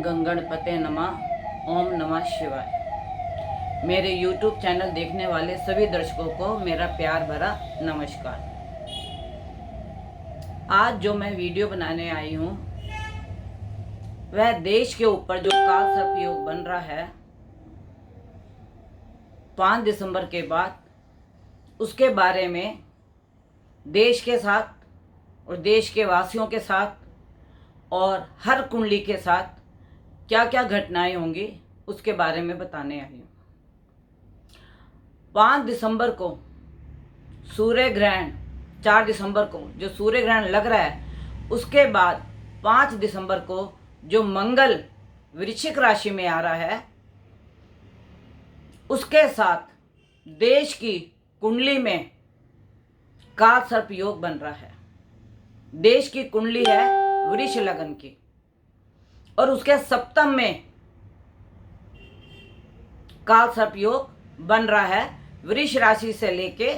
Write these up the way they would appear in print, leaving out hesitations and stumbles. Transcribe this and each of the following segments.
गंगणपते नमः। ओम नमः शिवाय। मेरे YouTube चैनल देखने वाले सभी दर्शकों को मेरा प्यार भरा नमस्कार। आज जो मैं वीडियो बनाने आई हूँ वह देश के ऊपर जो काल सर्प योग बन रहा है 5 दिसंबर के बाद, उसके बारे में देश के साथ और देश के वासियों के साथ और हर कुंडली के साथ क्या क्या घटनाएं होंगी उसके बारे में बताने आई हूँ। 5 दिसंबर को सूर्य ग्रहण, 4 दिसंबर को जो सूर्य ग्रहण लग रहा है, उसके बाद 5 दिसंबर को जो मंगल वृश्चिक राशि में आ रहा है, उसके साथ देश की कुंडली में काल सर्प योग बन रहा है। देश की कुंडली है वृष लगन की और उसके सप्तम में काल सर्प योग बन रहा है। वृष राशि से लेके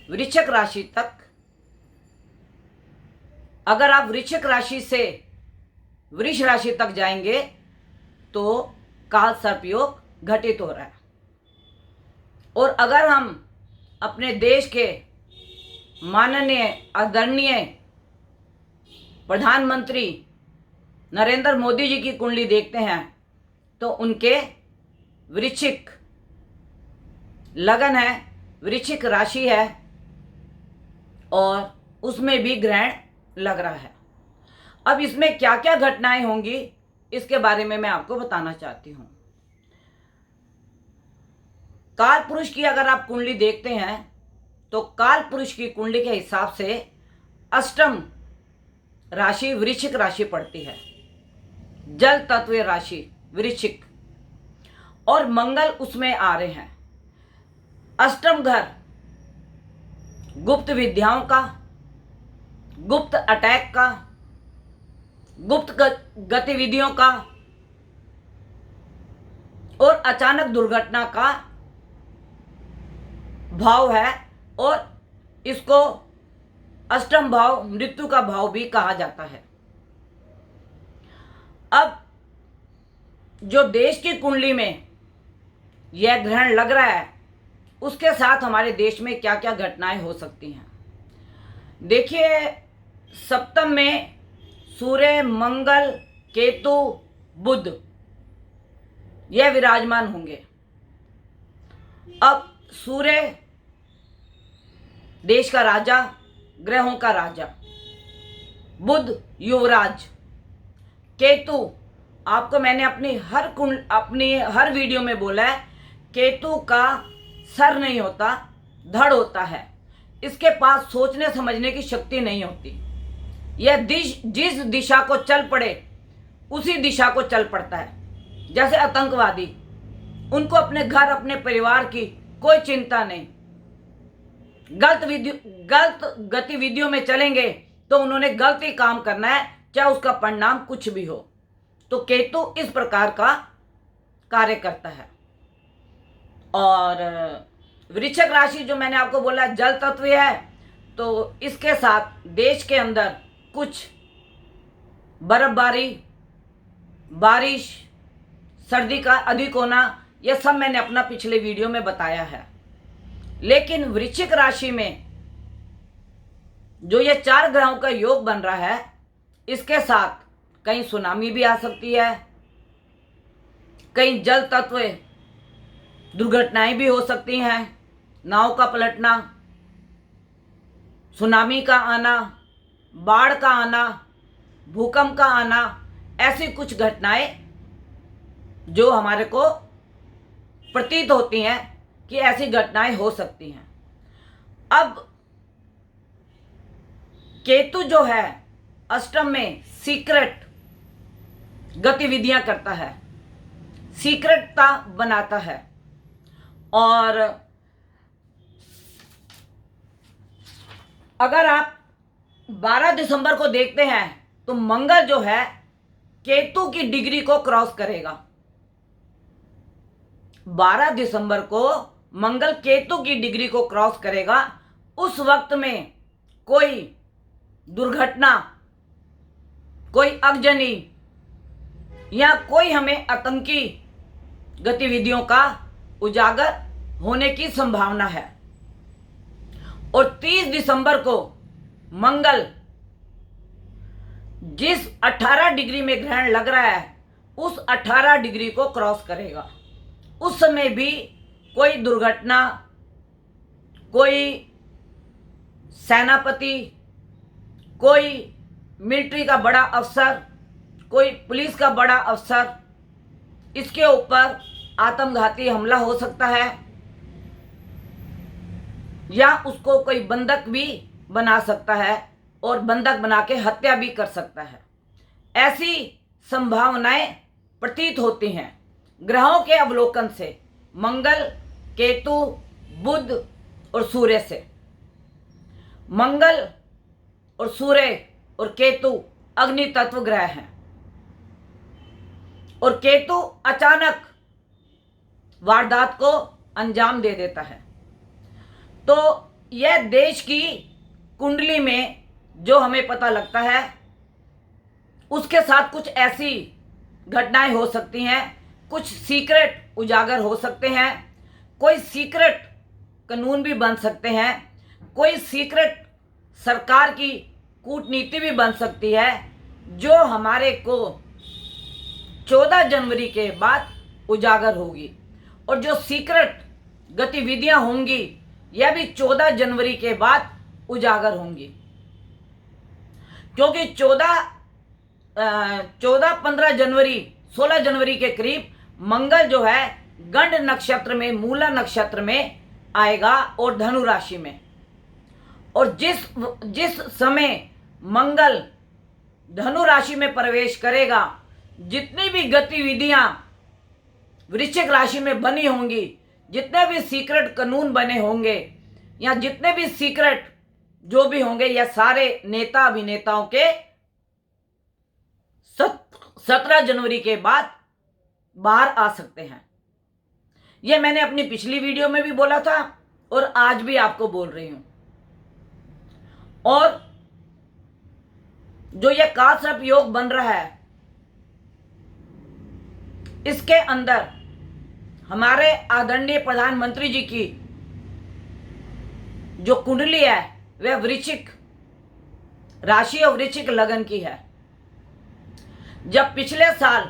वृश्चिक राशि तक, अगर आप वृश्चिक राशि से वृष राशि तक जाएंगे तो काल सर्प योग घटित हो रहा है। और अगर हम अपने देश के माननीय आदरणीय प्रधानमंत्री नरेंद्र मोदी जी की कुंडली देखते हैं तो उनके वृश्चिक लगन है, वृश्चिक राशि है और उसमें भी ग्रहण लग रहा है। अब इसमें क्या क्या घटनाएं होंगी इसके बारे में मैं आपको बताना चाहती हूँ। काल पुरुष की अगर आप कुंडली देखते हैं तो काल पुरुष की कुंडली के हिसाब से अष्टम राशि वृश्चिक राशि पड़ती है, जल तत्व राशि वृश्चिक, और मंगल उसमें आ रहे हैं। अष्टम घर गुप्त विद्याओं का, गुप्त अटैक का, गुप्त गतिविधियों का और अचानक दुर्घटना का भाव है, और इसको अष्टम भाव मृत्यु का भाव भी कहा जाता है। अब जो देश की कुंडली में यह ग्रहण लग रहा है उसके साथ हमारे देश में क्या क्या घटनाएं हो सकती हैं। देखिए, सप्तम में सूर्य, मंगल, केतु, बुध यह विराजमान होंगे। अब सूर्य देश का राजा, ग्रहों का राजा, बुध युवराज, केतु, आपको मैंने अपनी हर वीडियो में बोला है, केतु का सर नहीं होता, धड़ होता है। इसके पास सोचने समझने की शक्ति नहीं होती। यह जिस दिशा को चल पड़े उसी दिशा को चल पड़ता है। जैसे आतंकवादी, उनको अपने घर, अपने परिवार की कोई चिंता नहीं। गलत गतिविधियों में चलेंगे तो उन्होंने गलत ही काम करना है, चाहे उसका परिणाम कुछ भी हो। तो केतु इस प्रकार का कार्य करता है। और वृश्चिक राशि जो मैंने आपको बोला जल तत्व है, तो इसके साथ देश के अंदर कुछ बर्फबारी, बारिश, सर्दी का अधिक होना, यह सब मैंने अपना पिछले वीडियो में बताया है। लेकिन वृश्चिक राशि में जो ये 4 ग्रहों का योग बन रहा है, इसके साथ कहीं सुनामी भी आ सकती है, कहीं जल तत्व दुर्घटनाएं भी हो सकती हैं, नाव का पलटना, सुनामी का आना, बाढ़ का आना, भूकंप का आना, ऐसी कुछ घटनाएं जो हमारे को प्रतीत होती हैं कि ऐसी घटनाएं हो सकती हैं। अब केतु जो है अष्टम में सीक्रेट गतिविधियां करता है, सीक्रेटता बनाता है। और अगर आप 12 दिसंबर को देखते हैं तो मंगल जो है केतु की डिग्री को क्रॉस करेगा। 12 दिसंबर को मंगल केतु की डिग्री को क्रॉस करेगा। उस वक्त में कोई दुर्घटना, कोई आगजनी या कोई हमें आतंकी गतिविधियों का उजागर होने की संभावना है। और 30 दिसंबर को मंगल जिस 18 डिग्री में ग्रहण लग रहा है उस 18 डिग्री को क्रॉस करेगा। उस समय भी कोई दुर्घटना, कोई सेनापति, कोई मिलिट्री का बड़ा अफसर, कोई पुलिस का बड़ा अफसर, इसके ऊपर आत्मघाती हमला हो सकता है या उसको कोई बंधक भी बना सकता है और बंधक बना के हत्या भी कर सकता है। ऐसी संभावनाएं प्रतीत होती हैं ग्रहों के अवलोकन से, मंगल, केतु, बुध और सूर्य से। मंगल और सूर्य और केतु अग्नि तत्व ग्रह हैं और केतु अचानक वारदात को अंजाम दे देता है। तो यह देश की कुंडली में जो हमें पता लगता है उसके साथ कुछ ऐसी घटनाएं हो सकती हैं, कुछ सीक्रेट उजागर हो सकते हैं, कोई सीक्रेट कानून भी बन सकते हैं, कोई सीक्रेट सरकार की कूटनीति भी बन सकती है जो हमारे को 14 जनवरी के बाद उजागर होगी। और जो सीक्रेट गतिविधियां होंगी यह भी 14 जनवरी के बाद उजागर होंगी, क्योंकि 15 जनवरी 16 जनवरी के करीब मंगल जो है गंड नक्षत्र में, मूला नक्षत्र में आएगा और धनु राशि में। और जिस समय मंगल धनु राशि में प्रवेश करेगा, जितनी भी गतिविधियां वृश्चिक राशि में बनी होंगी, जितने भी सीक्रेट कानून बने होंगे या जितने भी सीक्रेट जो भी होंगे, यह सारे नेता अभिनेताओं के 17 जनवरी के बाद बाहर आ सकते हैं। यह मैंने अपनी पिछली वीडियो में भी बोला था और आज भी आपको बोल रही हूं। और जो यह कालसर्प योग बन रहा है इसके अंदर हमारे आदरणीय प्रधानमंत्री जी की जो कुंडली है वह वृश्चिक राशि और वृश्चिक लगन की है। जब पिछले साल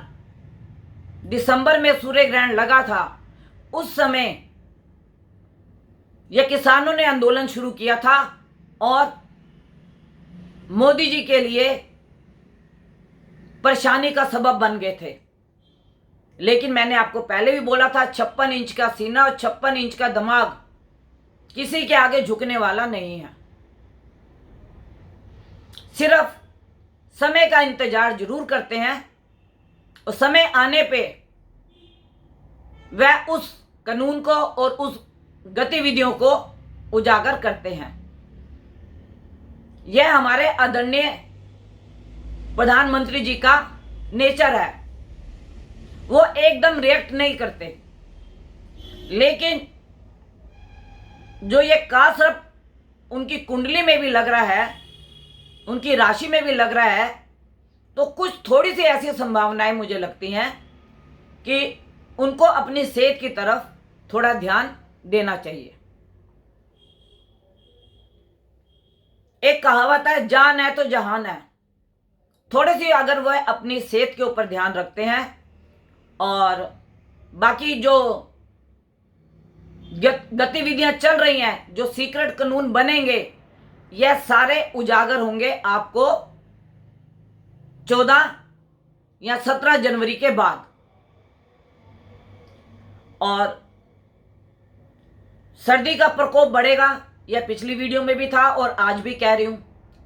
दिसंबर में सूर्य ग्रहण लगा था उस समय यह किसानों ने आंदोलन शुरू किया था और मोदी जी के लिए परेशानी का सबब बन गए थे। लेकिन मैंने आपको पहले भी बोला था 56 इंच का सीना और 56 इंच का दिमाग किसी के आगे झुकने वाला नहीं है। सिर्फ समय का इंतजार जरूर करते हैं और समय आने पे वह उस कानून को और उस गतिविधियों को उजागर करते हैं। यह हमारे आदरणीय प्रधानमंत्री जी का नेचर है, वो एकदम रिएक्ट नहीं करते। लेकिन जो ये कालसर्प उनकी कुंडली में भी लग रहा है, उनकी राशि में भी लग रहा है, तो कुछ थोड़ी सी ऐसी संभावनाएं मुझे लगती हैं कि उनको अपनी सेहत की तरफ थोड़ा ध्यान देना चाहिए। एक कहावत है, जान है तो जहान है। थोड़ी सी अगर वह अपनी सेहत के ऊपर ध्यान रखते हैं और बाकी जो गतिविधियां चल रही हैं, जो सीक्रेट कानून बनेंगे, यह सारे उजागर होंगे आपको 14 या 17 जनवरी के बाद। और सर्दी का प्रकोप बढ़ेगा, यह पिछली वीडियो में भी था और आज भी कह रही हूं।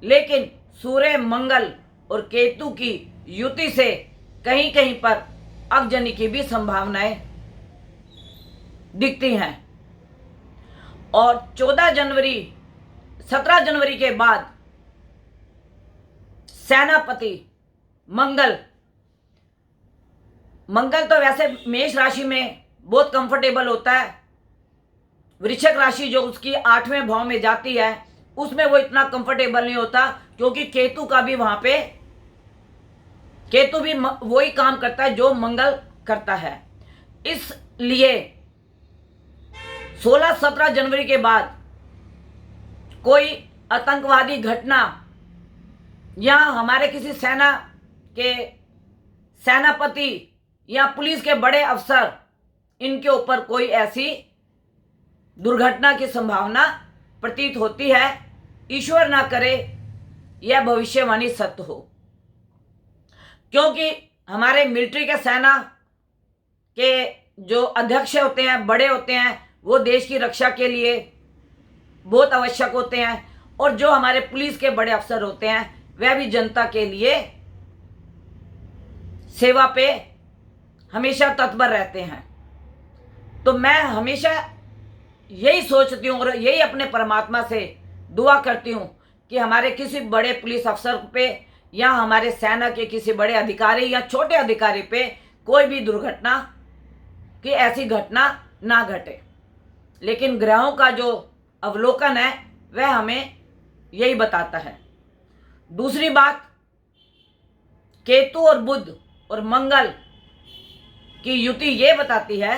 लेकिन सूर्य, मंगल और केतु की युति से कहीं कहीं पर अगजनी की भी संभावनाएं दिखती हैं। और 17 जनवरी के बाद सेनापति मंगल तो वैसे मेष राशि में बहुत कंफर्टेबल होता है। वृश्चिक राशि जो उसकी 8वें भाव में जाती है उसमें वो इतना कंफर्टेबल नहीं होता, क्योंकि केतु का भी वहां पे केतु भी वही काम करता है जो मंगल करता है। इसलिए 16-17 जनवरी के बाद कोई आतंकवादी घटना या हमारे किसी सेना के सेनापति या पुलिस के बड़े अफसर, इनके ऊपर कोई ऐसी दुर्घटना की संभावना प्रतीत होती है। ईश्वर ना करे यह भविष्यवाणी सत्य हो, क्योंकि हमारे मिलिट्री के सेना के जो अध्यक्ष होते हैं, बड़े होते हैं, वो देश की रक्षा के लिए बहुत आवश्यक होते हैं, और जो हमारे पुलिस के बड़े अफसर होते हैं वह भी जनता के लिए सेवा पे हमेशा तत्पर रहते हैं। तो मैं हमेशा यही सोचती हूँ और यही अपने परमात्मा से दुआ करती हूँ कि हमारे किसी बड़े पुलिस अफसर पे या हमारे सेना के किसी बड़े अधिकारी या छोटे अधिकारी पे कोई भी दुर्घटना की ऐसी घटना ना घटे। लेकिन ग्रहों का जो अवलोकन है वह हमें यही बताता है। दूसरी बात, केतु और बुध और मंगल की युति ये बताती है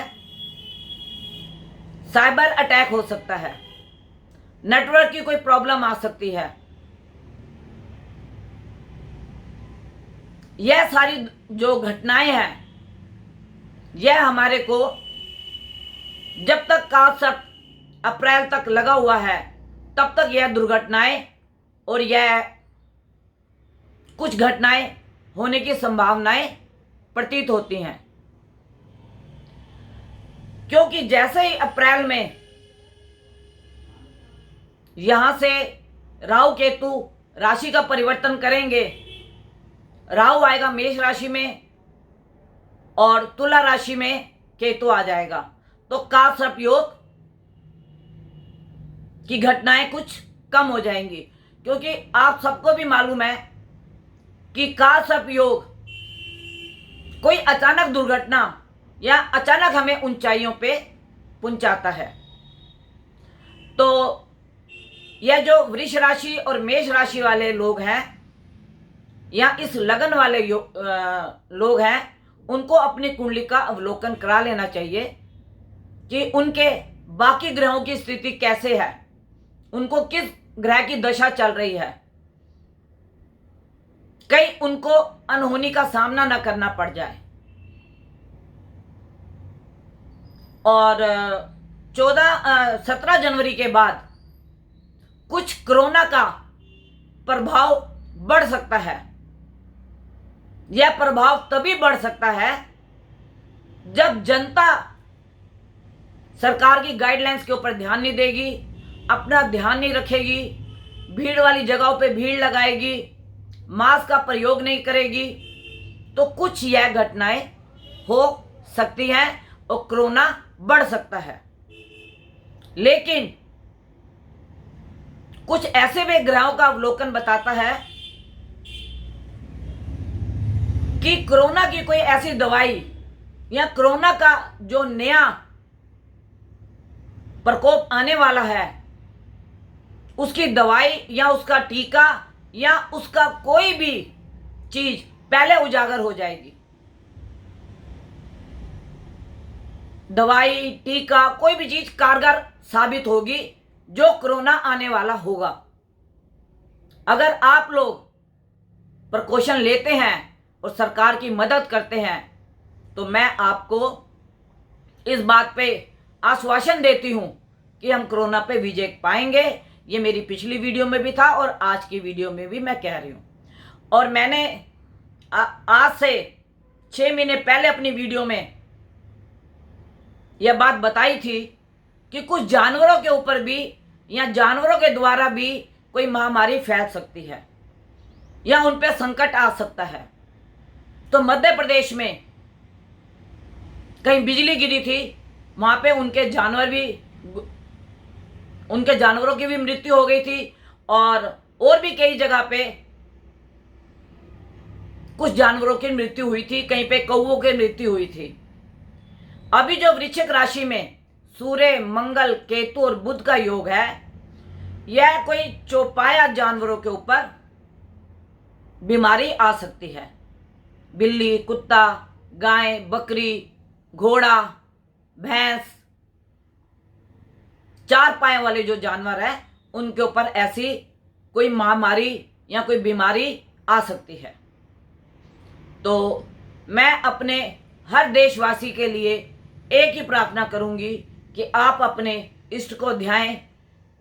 साइबर अटैक हो सकता है, नेटवर्क की कोई प्रॉब्लम आ सकती है। यह सारी जो घटनाएं हैं यह हमारे को जब तक कालसर्प अप्रैल तक लगा हुआ है तब तक यह दुर्घटनाएं और यह कुछ घटनाएं होने की संभावनाएं प्रतीत होती हैं। क्योंकि जैसे ही अप्रैल में यहां से राहु केतु राशि का परिवर्तन करेंगे, राहु आएगा मेष राशि में और तुला राशि में केतु आ जाएगा, तो कालसर्प योग की घटनाएं कुछ कम हो जाएंगी। क्योंकि आप सबको भी मालूम है कि कालसर्प योग कोई अचानक दुर्घटना या अचानक हमें ऊंचाइयों पे पहुंचाता है। तो यह जो वृष राशि और मेष राशि वाले लोग हैं या इस लगन वाले लोग हैं, उनको अपनी कुंडली का अवलोकन करा लेना चाहिए कि उनके बाकी ग्रहों की स्थिति कैसे है, उनको किस ग्रह की दशा चल रही है, कहीं उनको अनहोनी का सामना न करना पड़ जाए। और 17 जनवरी के बाद कुछ कोरोना का प्रभाव बढ़ सकता है। यह प्रभाव तभी बढ़ सकता है जब जनता सरकार की गाइडलाइंस के ऊपर ध्यान नहीं देगी, अपना ध्यान नहीं रखेगी, भीड़ वाली जगहों पे भीड़ लगाएगी, मास्क का प्रयोग नहीं करेगी, तो कुछ यह घटनाएं हो सकती हैं और कोरोना बढ़ सकता है। लेकिन कुछ ऐसे भी ग्रहों का अवलोकन बताता है कि कोरोना की कोई ऐसी दवाई या कोरोना का जो नया प्रकोप आने वाला है उसकी दवाई या उसका टीका या उसका कोई भी चीज पहले उजागर हो जाएगी। दवाई, टीका, कोई भी चीज कारगर साबित होगी जो कोरोना आने वाला होगा। अगर आप लोग प्रिकॉशन लेते हैं और सरकार की मदद करते हैं तो मैं आपको इस बात पे आश्वासन देती हूं कि हम कोरोना पे विजय पाएंगे। ये मेरी पिछली वीडियो में भी था और आज की वीडियो में भी मैं कह रही हूं। और मैंने आज से 6 महीने पहले अपनी वीडियो में यह बात बताई थी कि कुछ जानवरों के ऊपर भी या जानवरों के द्वारा भी कोई महामारी फैल सकती है या उन पर संकट आ सकता है। तो मध्य प्रदेश में कहीं बिजली गिरी थी, वहां पे उनके जानवरों की भी मृत्यु हो गई थी और भी कई जगह पे कुछ जानवरों की मृत्यु हुई थी, कहीं पे कौवों की मृत्यु हुई थी। अभी जो वृश्चिक राशि में सूर्य, मंगल, केतु और बुध का योग है, यह कोई चौपाया जानवरों के ऊपर बीमारी आ सकती है। बिल्ली, कुत्ता, गाय, बकरी, घोड़ा, भैंस, चार पाए वाले जो जानवर हैं उनके ऊपर ऐसी कोई महामारी या कोई बीमारी आ सकती है। तो मैं अपने हर देशवासी के लिए एक ही प्रार्थना करूंगी कि आप अपने इष्ट को ध्याएं,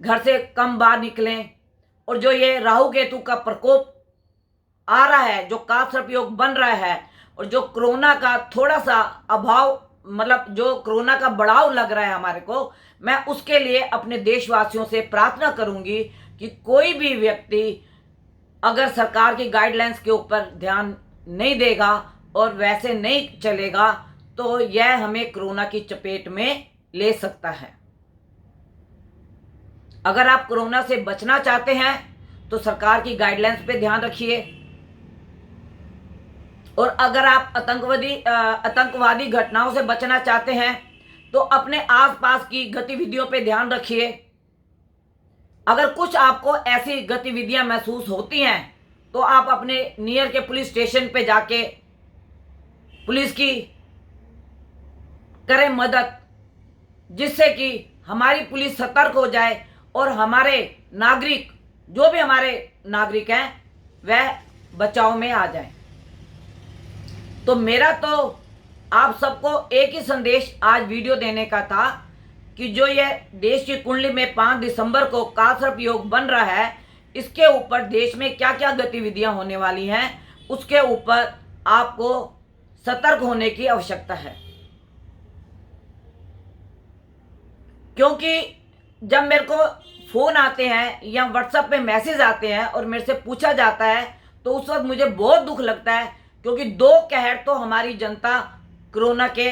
घर से कम बाहर निकलें, और जो ये राहु केतु का प्रकोप आ रहा है, जो कालसर्प योग बन रहा है, और जो कोरोना का थोड़ा सा अभाव, मतलब जो कोरोना का बढ़ाव लग रहा है हमारे को, मैं उसके लिए अपने देशवासियों से प्रार्थना करूंगी कि कोई भी व्यक्ति अगर सरकार की गाइडलाइंस के ऊपर ध्यान नहीं देगा और वैसे नहीं चलेगा तो यह हमें कोरोना की चपेट में ले सकता है। अगर आप कोरोना से बचना चाहते हैं तो सरकार की गाइडलाइंस पे ध्यान रखिए, और अगर आप आतंकवादी घटनाओं से बचना चाहते हैं तो अपने आसपास की गतिविधियों पे ध्यान रखिए। अगर कुछ आपको ऐसी गतिविधियां महसूस होती हैं तो आप अपने नियर के पुलिस स्टेशन पे जाके पुलिस की करें मदद, जिससे कि हमारी पुलिस सतर्क हो जाए और हमारे नागरिक, जो भी हमारे नागरिक हैं, वह बचाव में आ जाएं। तो मेरा तो आप सबको एक ही संदेश आज वीडियो देने का था कि जो ये देश की कुंडली में 5 दिसंबर को कालसर्प योग बन रहा है, इसके ऊपर देश में क्या क्या गतिविधियां होने वाली हैं, उसके ऊपर आपको सतर्क होने की आवश्यकता है। क्योंकि जब मेरे को फोन आते हैं या व्हाट्सएप पे मैसेज आते हैं और मेरे से पूछा जाता है तो उस वक्त मुझे बहुत दुख लगता है, क्योंकि 2 कहर तो हमारी जनता कोरोना के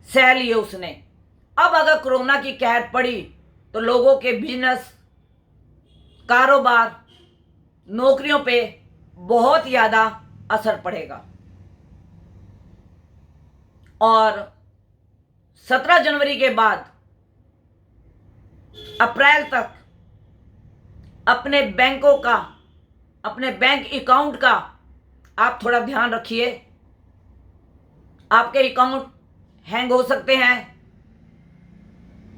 सह लिए उसने। अब अगर कोरोना की कहर पड़ी तो लोगों के बिजनेस, कारोबार, नौकरियों पे बहुत ज़्यादा असर पड़ेगा। और 17 जनवरी के बाद अप्रैल तक अपने बैंकों का, अपने बैंक अकाउंट का आप थोड़ा ध्यान रखिए। आपके अकाउंट हैंग हो सकते हैं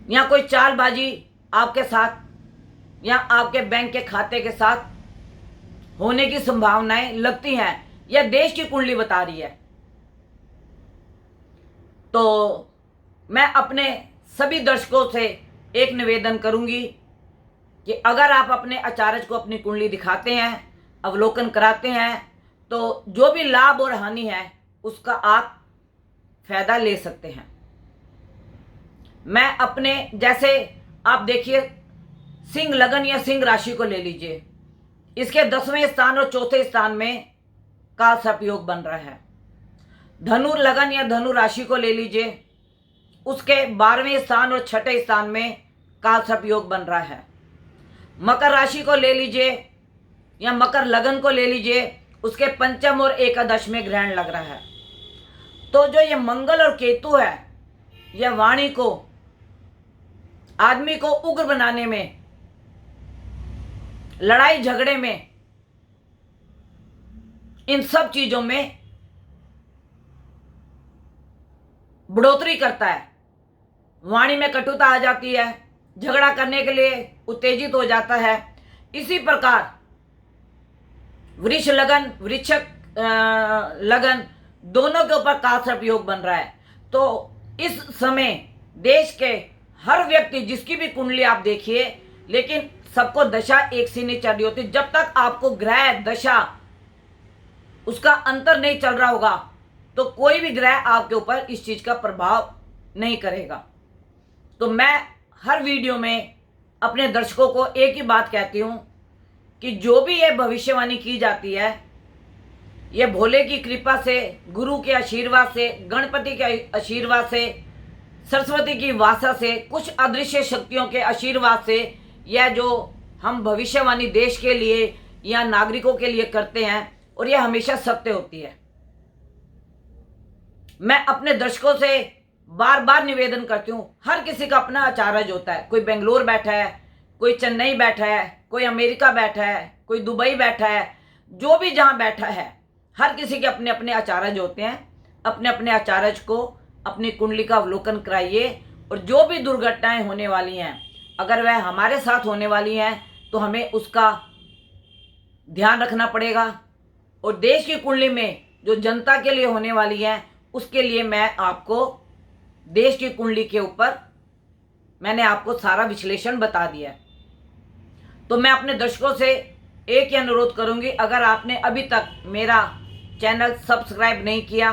या कोई चालबाजी आपके साथ या आपके बैंक के खाते के साथ होने की संभावनाएं लगती हैं। यह देश की कुंडली बता रही है। तो मैं अपने सभी दर्शकों से एक निवेदन करूंगी कि अगर आप अपने आचार्य को अपनी कुंडली दिखाते हैं, अवलोकन कराते हैं, तो जो भी लाभ और हानि है उसका आप फायदा ले सकते हैं। मैं अपने, जैसे आप देखिए, सिंह लगन या सिंह राशि को ले लीजिए, इसके 10वें स्थान और 4थे स्थान में कालसर्प योग बन रहा है। धनु लगन या धनु राशि को ले लीजिए, उसके 12वें स्थान और 6ठे स्थान में कालसर्प योग बन रहा है। मकर राशि को ले लीजिए या मकर लगन को ले लीजिए, उसके 5म और एकादश में ग्रहण लग रहा है। तो जो ये मंगल और केतु है, यह वाणी को, आदमी को उग्र बनाने में, लड़ाई झगड़े में, इन सब चीजों में बढ़ोतरी करता है। वाणी में कटुता आ जाती है, झगड़ा करने के लिए उत्तेजित हो जाता है। इसी प्रकार वृष लगन, वृश्चिक लगन, दोनों के ऊपर कालसर्प योग बन रहा है। तो इस समय देश के हर व्यक्ति, जिसकी भी कुंडली आप देखिए, लेकिन सबको दशा एक सी नहीं चल रही होती। जब तक आपको ग्रह दशा उसका अंतर नहीं चल रहा होगा तो कोई भी ग्रह आपके ऊपर इस चीज का प्रभाव नहीं करेगा। तो मैं हर वीडियो में अपने दर्शकों को एक ही बात कहती हूं कि जो भी ये भविष्यवाणी की जाती है, ये भोले की कृपा से, गुरु के आशीर्वाद से, गणपति के आशीर्वाद से, सरस्वती की वासा से, कुछ अदृश्य शक्तियों के आशीर्वाद से, यह जो हम भविष्यवाणी देश के लिए या नागरिकों के लिए करते हैं, और यह हमेशा सत्य होती है। मैं अपने दर्शकों से बार बार निवेदन करती हूँ, हर किसी का अपना आचार्य होता है। कोई बेंगलोर बैठा है, कोई चेन्नई बैठा है, कोई अमेरिका बैठा है, कोई दुबई बैठा है, जो भी जहाँ बैठा है, हर किसी के अपने अपने आचार्य होते हैं। अपने अपने आचार्य को अपनी कुंडली का अवलोकन कराइए, और जो भी दुर्घटनाएं होने वाली हैं, अगर वह हमारे साथ होने वाली हैं तो हमें उसका ध्यान रखना पड़ेगा। और देश की कुंडली में जो जनता के लिए होने वाली है, उसके लिए मैं आपको देश की कुंडली के ऊपर मैंने आपको सारा विश्लेषण बता दिया है। तो मैं अपने दर्शकों से एक ही अनुरोध करूंगी, अगर आपने अभी तक मेरा चैनल सब्सक्राइब नहीं किया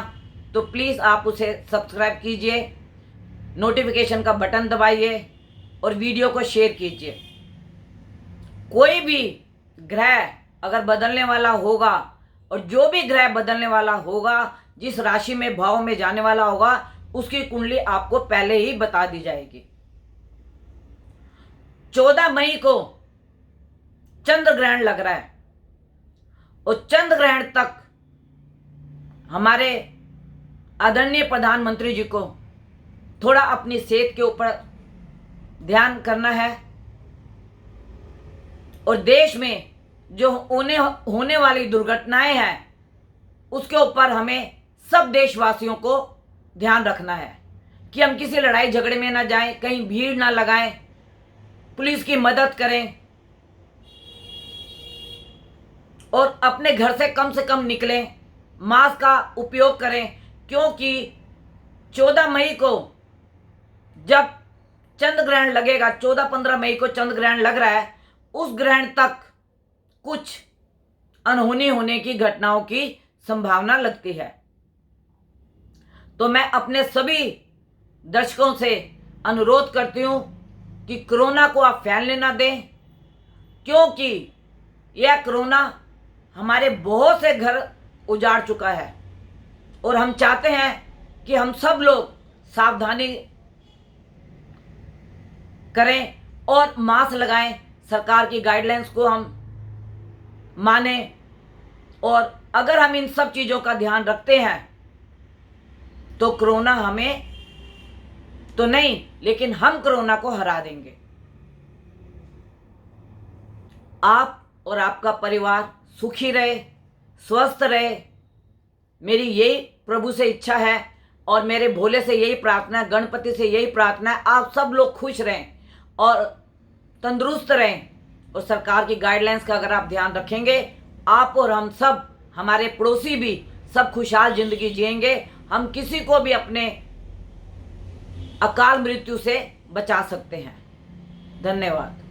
तो प्लीज़ आप उसे सब्सक्राइब कीजिए, नोटिफिकेशन का बटन दबाइए और वीडियो को शेयर कीजिए। कोई भी ग्रह अगर बदलने वाला होगा, और जो भी ग्रह बदलने वाला होगा, जिस राशि में भाव में जाने वाला होगा, उसकी कुंडली आपको पहले ही बता दी जाएगी। 14 मई को चंद्र ग्रहण लग रहा है, और चंद्र ग्रहण तक हमारे आदरणीय प्रधानमंत्री जी को थोड़ा अपनी सेहत के ऊपर ध्यान करना है, और देश में जो होने वाली दुर्घटनाएं हैं उसके ऊपर हमें सब देशवासियों को ध्यान रखना है कि हम किसी लड़ाई झगड़े में ना जाएं, कहीं भीड़ ना लगाएं, पुलिस की मदद करें और अपने घर से कम निकलें, मास्क का उपयोग करें। क्योंकि 14 मई को जब चंद्र ग्रहण लगेगा, 14-15 मई को चंद्र ग्रहण लग रहा है, उस ग्रहण तक कुछ अनहोनी होने की घटनाओं की संभावना लगती है। तो मैं अपने सभी दर्शकों से अनुरोध करती हूं कि कोरोना को आप फैलने ना दें, क्योंकि यह कोरोना हमारे बहुत से घर उजाड़ चुका है, और हम चाहते हैं कि हम सब लोग सावधानी करें और मास्क लगाएं, सरकार की गाइडलाइंस को हम माने, और अगर हम इन सब चीज़ों का ध्यान रखते हैं तो कोरोना हमें तो नहीं, लेकिन हम कोरोना को हरा देंगे। आप और आपका परिवार सुखी रहे, स्वस्थ रहे, मेरी यही प्रभु से इच्छा है, और मेरे भोले से यही प्रार्थना है, गणपति से यही प्रार्थना है, आप सब लोग खुश रहें और तंदुरुस्त रहें, और सरकार की गाइडलाइंस का अगर आप ध्यान रखेंगे, आप और हम सब, हमारे पड़ोसी भी सब खुशहाल जिंदगी जिएंगे। हम किसी को भी अपने अकाल मृत्यु से बचा सकते हैं। धन्यवाद।